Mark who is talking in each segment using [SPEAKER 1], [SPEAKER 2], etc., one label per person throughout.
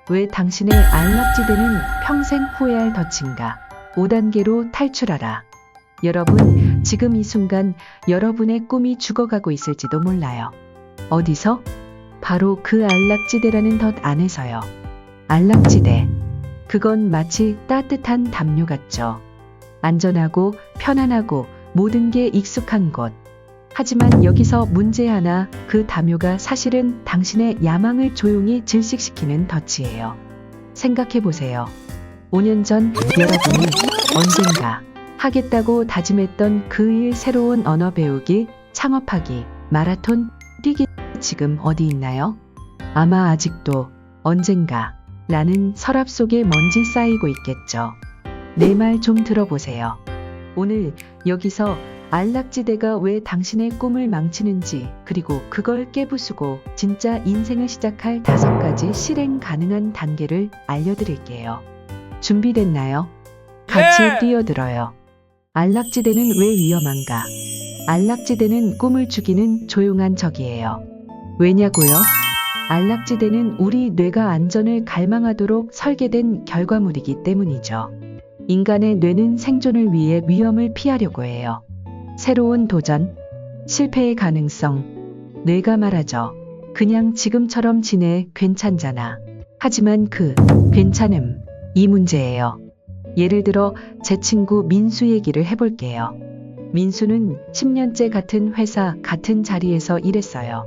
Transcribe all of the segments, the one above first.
[SPEAKER 1] 왜 당신의 안락지대는 평생 후회할 덫인가? 5단계로 탈출하라. 여러분, 지금 이 순간 여러분의 꿈이 죽어가고 있을지도 몰라요. 어디서? 바로 그 안락지대라는 덫 안에서요. 안락지대. 그건 마치 따뜻한 담요 같죠. 안전하고 편안하고 모든 게 익숙한 곳. 하지만 여기서 문제 하나, 그 담요가 사실은 당신의 야망을 조용히 질식시키는 덫이에요. 생각해보세요. 5년 전 여러분이 언젠가 하겠다고 다짐했던 그 일, 새로운 언어 배우기, 창업하기, 마라톤 뛰기, 지금 어디 있나요? 아마 아직도 언젠가 라는 서랍 속에 먼지 쌓이고 있겠죠. 내 말 좀 들어보세요. 오늘 여기서 안락지대가 왜 당신의 꿈을 망치는지, 그리고 그걸 깨부수고 진짜 인생을 시작할 5가지 실행 가능한 단계를 알려드릴게요. 준비됐나요? 같이 뛰어들어요. 안락지대는 왜 위험한가? 안락지대는 꿈을 죽이는 조용한 적이에요. 왜냐고요? 안락지대는 우리 뇌가 안전을 갈망하도록 설계된 결과물이기 때문이죠. 인간의 뇌는 생존을 위해 위험을 피하려고 해요. 새로운 도전, 실패의 가능성. 뇌가 말하죠. 그냥 지금처럼 지내, 괜찮잖아. 하지만 그 괜찮음, 이 문제예요. 예를 들어 제 친구 민수 얘기를 해볼게요. 민수는 10년째 같은 회사, 같은 자리에서 일했어요.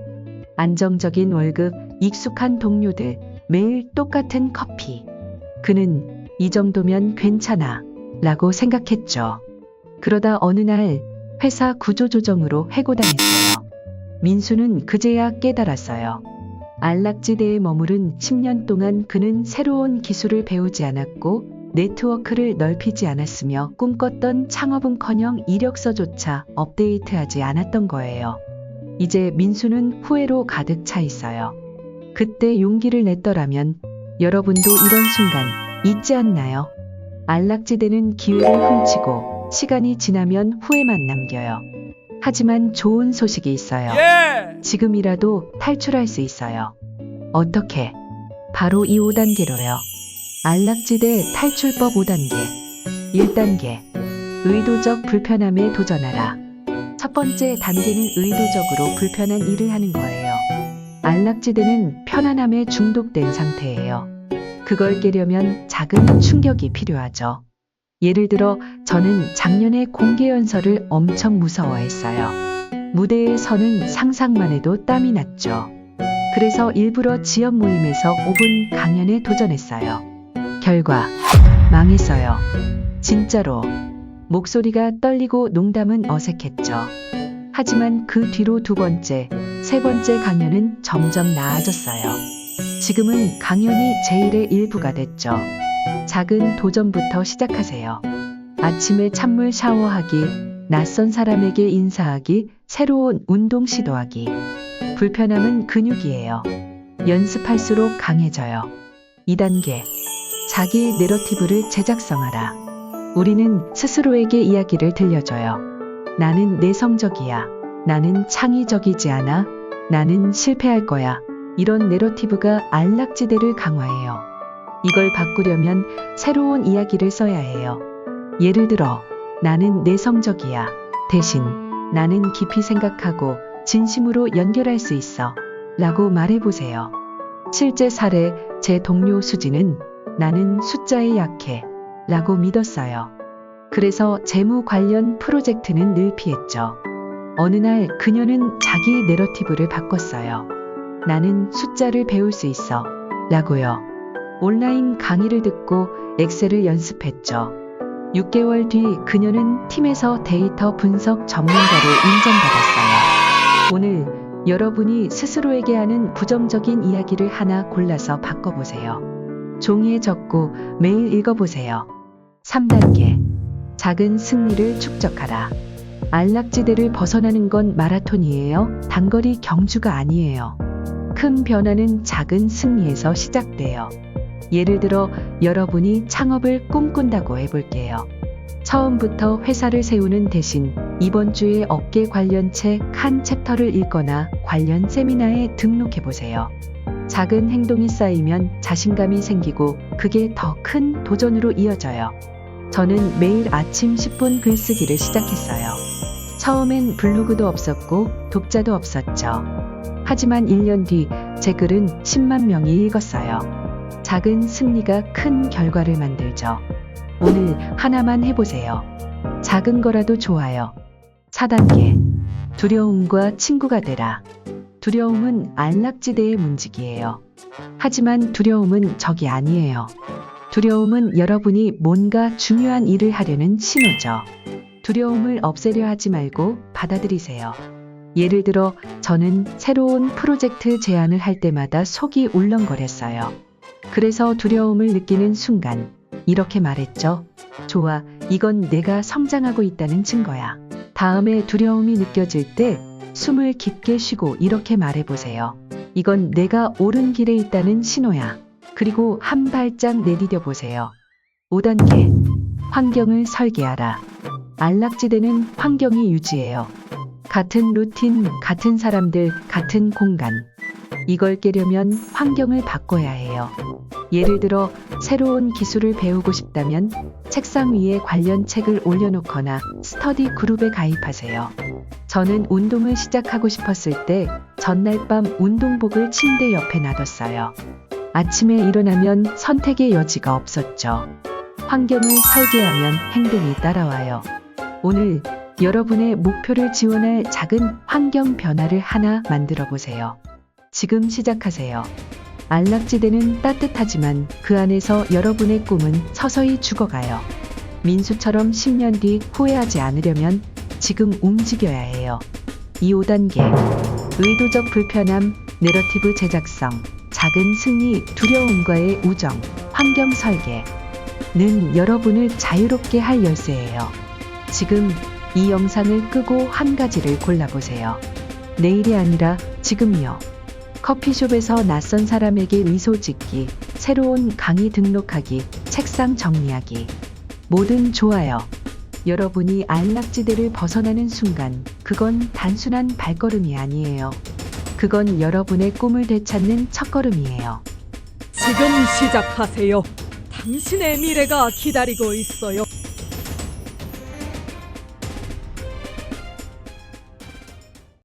[SPEAKER 1] 안정적인 월급, 익숙한 동료들, 매일 똑같은 커피. 그는 이 정도면 괜찮아 라고 생각했죠. 그러다 어느 날 회사 구조조정으로 해고당했어요. 민수는 그제야 깨달았어요. 안락지대에 머무른 10년 동안 그는 새로운 기술을 배우지 않았고 네트워크를 넓히지 않았으며 꿈꿨던 창업은커녕 이력서조차 업데이트하지 않았던 거예요. 이제 민수는 후회로 가득 차 있어요. 그때 용기를 냈더라면 여러분도 이런 순간 있지 않나요? 안락지대는 기회를 훔치고 시간이 지나면 후회만 남겨요. 하지만 좋은 소식이 있어요. 지금이라도 탈출할 수 있어요. 어떻게? 바로 이 5단계로요. 안락지대 탈출법 5단계. 1단계. 의도적 불편함에 도전하라. 첫 번째 단계는 의도적으로 불편한 일을 하는 거예요. 안락지대는 편안함에 중독된 상태예요. 그걸 깨려면 작은 충격이 필요하죠. 예를 들어 저는 작년에 공개 연설을 엄청 무서워했어요. 무대에 서는 상상만 해도 땀이 났죠. 그래서 일부러 지역 모임에서 5분 강연에 도전했어요. 결과 망했어요. 진짜로. 목소리가 떨리고 농담은 어색했죠. 하지만 그 뒤로 2번째, 3번째 강연은 점점 나아졌어요. 지금은 강연이 제 일의 일부가 됐죠. 작은 도전부터 시작하세요. 아침에 찬물 샤워하기, 낯선 사람에게 인사하기, 새로운 운동 시도하기. 불편함은 근육이에요. 연습할수록 강해져요. 2단계. 자기 내러티브를 제작성하라. 우리는 스스로에게 이야기를 들려줘요. 나는 내성적이야. 나는 창의적이지 않아. 나는 실패할 거야. 이런 내러티브가 안락지대를 강화해요. 이걸 바꾸려면 새로운 이야기를 써야 해요. 예를 들어, 나는 내성적이야. 대신, 나는 깊이 생각하고 진심으로 연결할 수 있어. 라고 말해보세요. 실제 사례, 제 동료 수지는 나는 숫자에 약해. 라고 믿었어요. 그래서 재무 관련 프로젝트는 늘 피했죠. 어느 날 그녀는 자기 내러티브를 바꿨어요. 나는 숫자를 배울 수 있어. 라고요. 온라인 강의를 듣고 엑셀을 연습했죠. 6개월 뒤 그녀는 팀에서 데이터 분석 전문가로 인정받았어요. 오늘 여러분이 스스로에게 하는 부정적인 이야기를 하나 골라서 바꿔보세요. 종이에 적고 매일 읽어보세요. 3단계. 작은 승리를 축적하라. 안락지대를 벗어나는 건 마라톤이에요. 단거리 경주가 아니에요. 큰 변화는 작은 승리에서 시작돼요. 예를 들어 여러분이 창업을 꿈꾼다고 해볼게요. 처음부터 회사를 세우는 대신 이번 주에 업계 관련 책 한 챕터를 읽거나 관련 세미나에 등록해보세요. 작은 행동이 쌓이면 자신감이 생기고 그게 더 큰 도전으로 이어져요. 저는 매일 아침 10분 글쓰기를 시작했어요. 처음엔 블로그도 없었고 독자도 없었죠. 하지만 1년 뒤 제 글은 10만 명이 읽었어요. 작은 승리가 큰 결과를 만들죠. 오늘 하나만 해보세요. 작은 거라도 좋아요. 4단계. 두려움과 친구가 되라. 두려움은 안락지대의 문지기예요. 하지만 두려움은 적이 아니에요. 두려움은 여러분이 뭔가 중요한 일을 하려는 신호죠. 두려움을 없애려 하지 말고 받아들이세요. 예를 들어 저는 새로운 프로젝트 제안을 할 때마다 속이 울렁거렸어요. 그래서 두려움을 느끼는 순간 이렇게 말했죠. 좋아, 이건 내가 성장하고 있다는 증거야. 다음에 두려움이 느껴질 때 숨을 깊게 쉬고 이렇게 말해보세요. 이건 내가 옳은 길에 있다는 신호야. 그리고 한 발짝 내디뎌 보세요. 5단계. 환경을 설계하라. 안락지대는 환경이 유지해요. 같은 루틴, 같은 사람들, 같은 공간. 이걸 깨려면 환경을 바꿔야 해요. 예를 들어 새로운 기술을 배우고 싶다면 책상 위에 관련 책을 올려놓거나 스터디 그룹에 가입하세요. 저는 운동을 시작하고 싶었을 때 전날 밤 운동복을 침대 옆에 놔뒀어요. 아침에 일어나면 선택의 여지가 없었죠. 환경을 설계하면 행동이 따라와요. 오늘 여러분의 목표를 지원할 작은 환경 변화를 하나 만들어 보세요. 지금 시작하세요. 안락지대는 따뜻하지만 그 안에서 여러분의 꿈은 서서히 죽어가요. 민수처럼 10년 뒤 후회하지 않으려면 지금 움직여야 해요. 이 5단계. 의도적 불편함, 내러티브 제작성, 작은 승리, 두려움과의 우정, 환경 설계는 여러분을 자유롭게 할 열쇠예요. 지금 이 영상을 끄고 한 가지를 골라보세요. 내일이 아니라 지금이요. 커피숍에서 낯선 사람에게 미소 짓기, 새로운 강의 등록하기, 책상 정리하기. 뭐든 좋아요. 여러분이 안락지대를 벗어나는 순간, 그건 단순한 발걸음이 아니에요. 그건 여러분의 꿈을 되찾는 첫걸음이에요.
[SPEAKER 2] 지금 시작하세요. 당신의 미래가 기다리고 있어요.